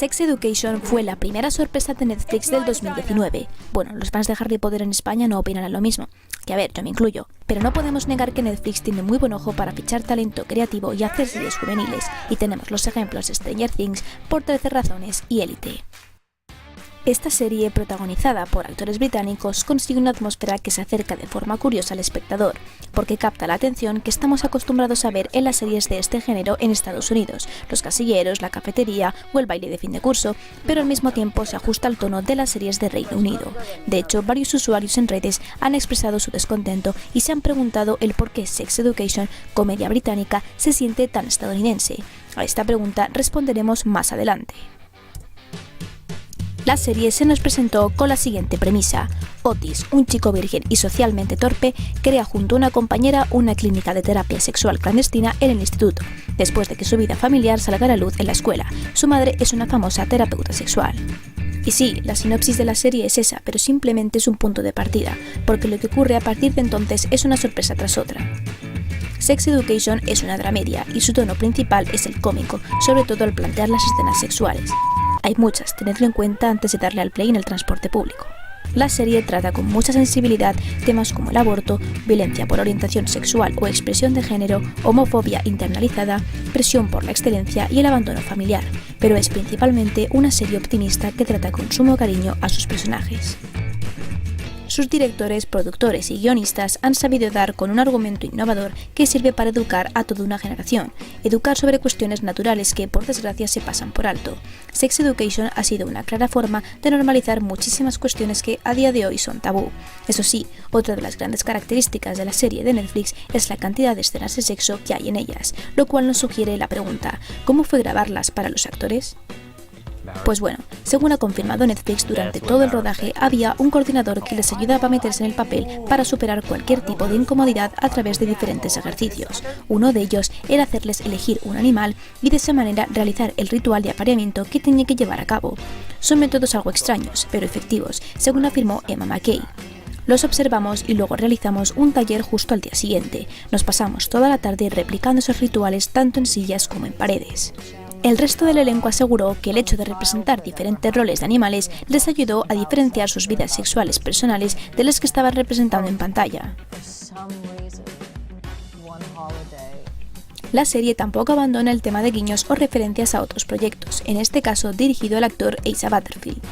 Sex Education fue la primera sorpresa de Netflix del 2019. Bueno, los fans de Harry Potter en España no opinarán lo mismo. Que a ver, yo me incluyo. Pero no podemos negar que Netflix tiene muy buen ojo para fichar talento creativo y hacer series juveniles. Y tenemos los ejemplos de Stranger Things, Por 13 razones y Élite. Esta serie, protagonizada por actores británicos, consigue una atmósfera que se acerca de forma curiosa al espectador, porque capta la atención que estamos acostumbrados a ver en las series de este género en Estados Unidos, los casilleros, la cafetería o el baile de fin de curso, pero al mismo tiempo se ajusta al tono de las series de Reino Unido. De hecho, varios usuarios en redes han expresado su descontento y se han preguntado el por qué Sex Education, comedia británica, se siente tan estadounidense. A esta pregunta responderemos más adelante. La serie se nos presentó con la siguiente premisa. Otis, un chico virgen y socialmente torpe, crea junto a una compañera una clínica de terapia sexual clandestina en el instituto, después de que su vida familiar salga a la luz en la escuela. Su madre es una famosa terapeuta sexual. Y sí, la sinopsis de la serie es esa, pero simplemente es un punto de partida, porque lo que ocurre a partir de entonces es una sorpresa tras otra. Sex Education es una dramedia y su tono principal es el cómico, sobre todo al plantear las escenas sexuales. Hay muchas, tenedlo en cuenta antes de darle al play en el transporte público. La serie trata con mucha sensibilidad temas como el aborto, violencia por orientación sexual o expresión de género, homofobia internalizada, presión por la excelencia y el abandono familiar, pero es principalmente una serie optimista que trata con sumo cariño a sus personajes. Sus directores, productores y guionistas han sabido dar con un argumento innovador que sirve para educar a toda una generación, educar sobre cuestiones naturales que, por desgracia, se pasan por alto. Sex Education ha sido una clara forma de normalizar muchísimas cuestiones que a día de hoy son tabú. Eso sí, otra de las grandes características de la serie de Netflix es la cantidad de escenas de sexo que hay en ellas, lo cual nos sugiere la pregunta, ¿cómo fue grabarlas para los actores? Pues bueno, según ha confirmado Netflix, durante todo el rodaje había un coordinador que les ayudaba a meterse en el papel para superar cualquier tipo de incomodidad a través de diferentes ejercicios. Uno de ellos era hacerles elegir un animal y de esa manera realizar el ritual de apareamiento que tenían que llevar a cabo. Son métodos algo extraños, pero efectivos, según afirmó Emma Mackey. Los observamos y luego realizamos un taller justo al día siguiente. Nos pasamos toda la tarde replicando esos rituales tanto en sillas como en paredes. El resto del elenco aseguró que el hecho de representar diferentes roles de animales les ayudó a diferenciar sus vidas sexuales personales de las que estaban representando en pantalla. La serie tampoco abandona el tema de guiños o referencias a otros proyectos, en este caso dirigido al actor Asa Butterfield.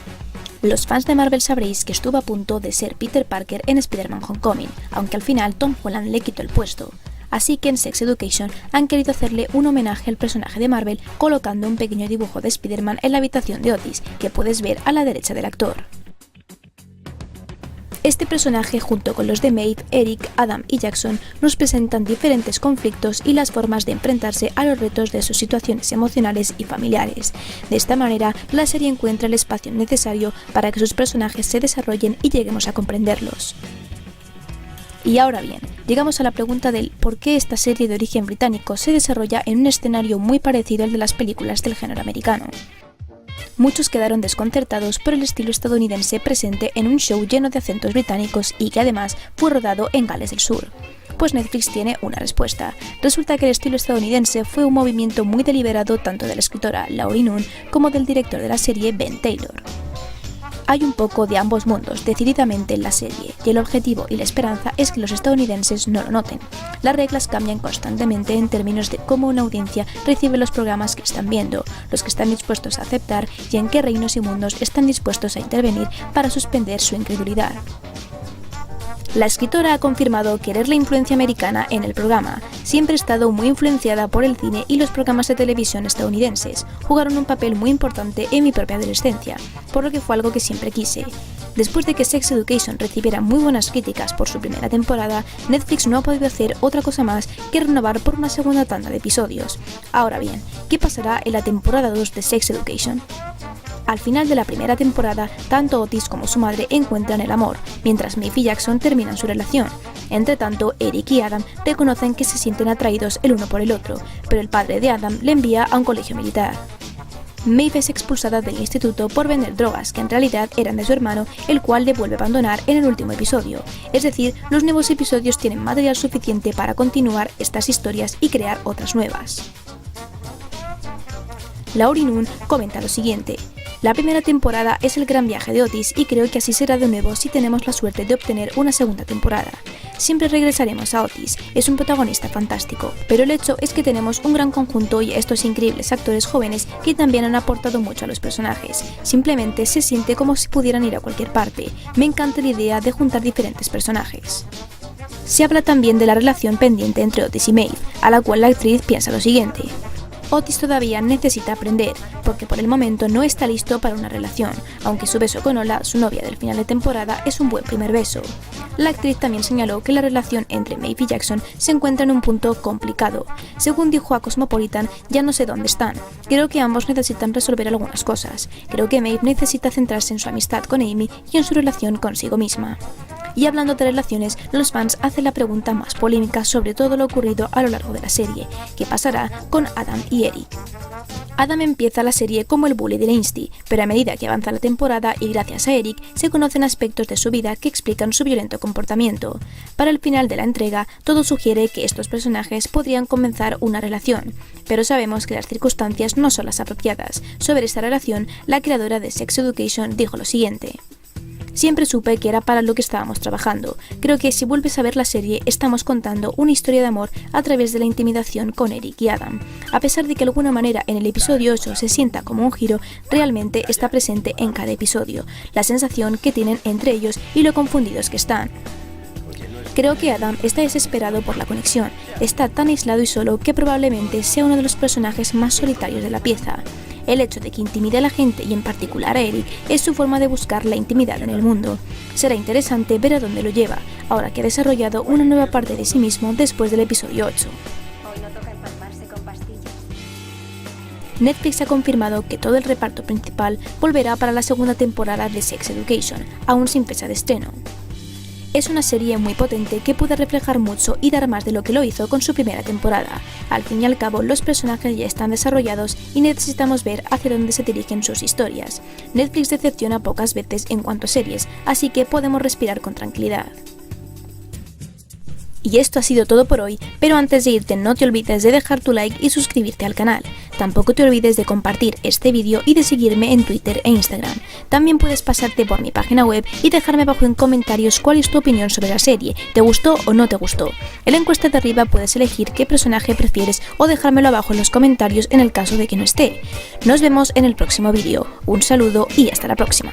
Los fans de Marvel sabréis que estuvo a punto de ser Peter Parker en Spider-Man Homecoming, aunque al final Tom Holland le quitó el puesto. Así que en Sex Education han querido hacerle un homenaje al personaje de Marvel colocando un pequeño dibujo de Spider-Man en la habitación de Otis, que puedes ver a la derecha del actor. Este personaje, junto con los de Maeve, Eric, Adam y Jackson, nos presentan diferentes conflictos y las formas de enfrentarse a los retos de sus situaciones emocionales y familiares. De esta manera, la serie encuentra el espacio necesario para que sus personajes se desarrollen y lleguemos a comprenderlos. Y ahora bien, llegamos a la pregunta del por qué esta serie de origen británico se desarrolla en un escenario muy parecido al de las películas del género americano. Muchos quedaron desconcertados por el estilo estadounidense presente en un show lleno de acentos británicos y que además fue rodado en Gales del Sur. Pues Netflix tiene una respuesta. Resulta que el estilo estadounidense fue un movimiento muy deliberado tanto de la escritora Laurie Nunn como del director de la serie Ben Taylor. Hay un poco de ambos mundos decididamente en la serie, y el objetivo y la esperanza es que los estadounidenses no lo noten. Las reglas cambian constantemente en términos de cómo una audiencia recibe los programas que están viendo, los que están dispuestos a aceptar y en qué reinos y mundos están dispuestos a intervenir para suspender su incredulidad. La escritora ha confirmado querer la influencia americana en el programa. Siempre he estado muy influenciada por el cine y los programas de televisión estadounidenses. Jugaron un papel muy importante en mi propia adolescencia, por lo que fue algo que siempre quise. Después de que Sex Education recibiera muy buenas críticas por su primera temporada, Netflix no ha podido hacer otra cosa más que renovar por una segunda tanda de episodios. Ahora bien, ¿qué pasará en la temporada 2 de Sex Education? Al final de la primera temporada, tanto Otis como su madre encuentran el amor, mientras Maeve y Jackson terminan su relación. Entre tanto, Eric y Adam reconocen que se sienten atraídos el uno por el otro, pero el padre de Adam le envía a un colegio militar. Maeve es expulsada del instituto por vender drogas que en realidad eran de su hermano, el cual le vuelve a abandonar en el último episodio. Es decir, los nuevos episodios tienen material suficiente para continuar estas historias y crear otras nuevas. Laurie Nunn comenta lo siguiente: la primera temporada es el gran viaje de Otis y creo que así será de nuevo si tenemos la suerte de obtener una segunda temporada. Siempre regresaremos a Otis, es un protagonista fantástico, pero el hecho es que tenemos un gran conjunto y a estos increíbles actores jóvenes que también han aportado mucho a los personajes. Simplemente se siente como si pudieran ir a cualquier parte. Me encanta la idea de juntar diferentes personajes. Se habla también de la relación pendiente entre Otis y Maeve, a la cual la actriz piensa lo siguiente: Otis todavía necesita aprender, porque por el momento no está listo para una relación, aunque su beso con Ola, su novia del final de temporada, es un buen primer beso. La actriz también señaló que la relación entre Maeve y Jackson se encuentra en un punto complicado. Según dijo a Cosmopolitan, ya no sé dónde están. Creo que ambos necesitan resolver algunas cosas. Creo que Maeve necesita centrarse en su amistad con Amy y en su relación consigo misma. Y hablando de relaciones, los fans hacen la pregunta más polémica sobre todo lo ocurrido a lo largo de la serie: ¿qué pasará con Adam y Eric? Adam empieza la serie como el bully de Lacey, pero a medida que avanza la temporada y gracias a Eric, se conocen aspectos de su vida que explican su violento comportamiento. Para el final de la entrega, todo sugiere que estos personajes podrían comenzar una relación, pero sabemos que las circunstancias no son las apropiadas. Sobre esta relación, la creadora de Sex Education dijo lo siguiente: siempre supe que era para lo que estábamos trabajando. Creo que si vuelves a ver la serie, estamos contando una historia de amor a través de la intimidación con Eric y Adam. A pesar de que de alguna manera en el episodio 8 se sienta como un giro, realmente está presente en cada episodio, la sensación que tienen entre ellos y lo confundidos que están. Creo que Adam está desesperado por la conexión, está tan aislado y solo que probablemente sea uno de los personajes más solitarios de la pieza. El hecho de que intimide a la gente y en particular a Eric es su forma de buscar la intimidad en el mundo. Será interesante ver a dónde lo lleva, ahora que ha desarrollado una nueva parte de sí mismo después del episodio 8. Netflix ha confirmado que todo el reparto principal volverá para la segunda temporada de Sex Education, aún sin fecha de estreno. Es una serie muy potente que puede reflejar mucho y dar más de lo que lo hizo con su primera temporada. Al fin y al cabo, los personajes ya están desarrollados y necesitamos ver hacia dónde se dirigen sus historias. Netflix decepciona pocas veces en cuanto a series, así que podemos respirar con tranquilidad. Y esto ha sido todo por hoy, pero antes de irte no te olvides de dejar tu like y suscribirte al canal. Tampoco te olvides de compartir este vídeo y de seguirme en Twitter e Instagram. También puedes pasarte por mi página web y dejarme abajo en comentarios cuál es tu opinión sobre la serie, ¿te gustó o no te gustó? En la encuesta de arriba puedes elegir qué personaje prefieres o dejármelo abajo en los comentarios en el caso de que no esté. Nos vemos en el próximo vídeo. Un saludo y hasta la próxima.